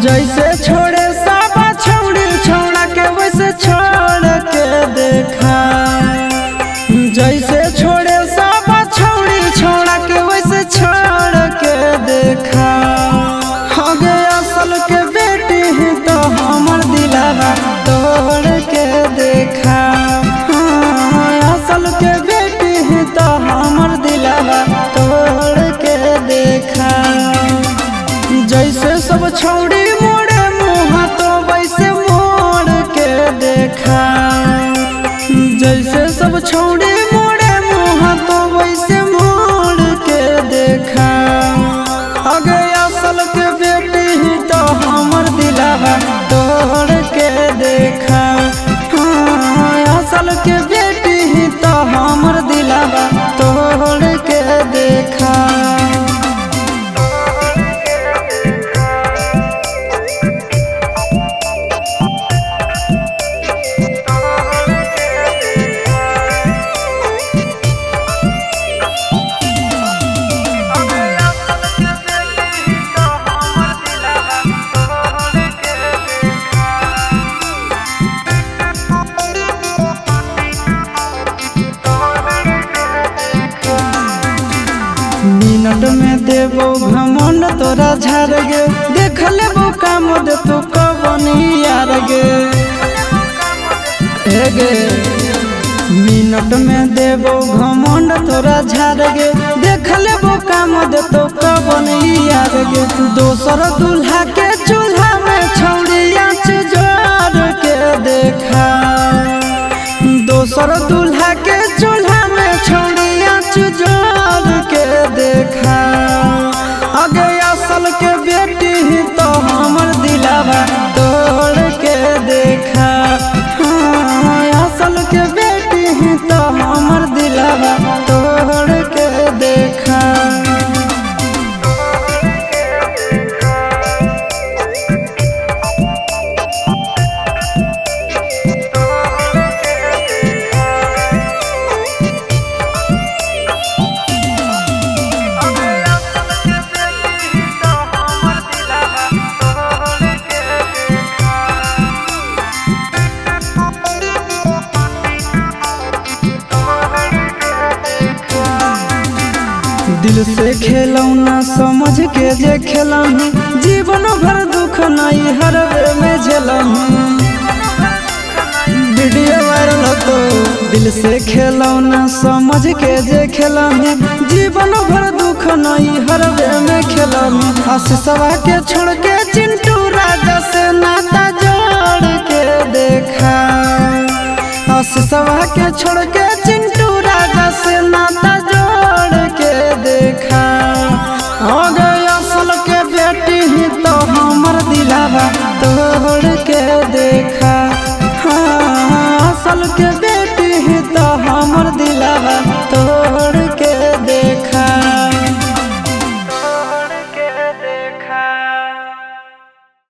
जैसे छोड़े साबा छौड़ी छौड़ा के वैसे छोड़ के देखा। जैसे छोड़े साबा छौड़ी छौड़ा के वैसे छोड़ के देखा। आगे असल के बेटी ही तो हमर दिलावा तोड़ के देखा। असल के बेटी ही तो हमर दिलावा तोड़ के देखा। जैसे सब छौड़ी मोड़े मुँह तो वैसे मोड़ के देखा। जैसे सब छौड़ी मोड़े मुँह तो वैसे मोड़ के देखा। आगे असल के बेटी ही तो हमर दिलावा तोड़ के देखा। असल के बेटी ही तो हमर दिलावा तोड़ के देखा। मिनट में देबो घमंड तोरा झाड़ गे। देख लेबो काम दे तू कबनी यार गे। गे मिनट में देबो घमंड तोरा झाड़ गे। देख लेबो काम दे तू कबनी यार गे। दोसर दूल्हा के चूल्हा में छौड़ी आँच जोड़ के देखा। दोसर दूल्हा के चूल्हा में छौड़ी आँच जोड़ के देखा। आगे असल के बेटी ही तो हमर दिलावा तोड़ के देखा। असल के बेटी ही तो हमर दिलावा तोड़ के देखा। दिल से खेलौना समझ के जे खेलही। जीवन भर दुख नहीं हरवे में झेलही। वीडियो वायरल हो तो दिल से खेलौना समझ के जे खेलही। जीवन भर दुख नहीं हरवे में खेलही। आशीषवा के छोड़ के चिंटू राजा से नाता जोड़ के देखा। आशीषवा के छोड़ के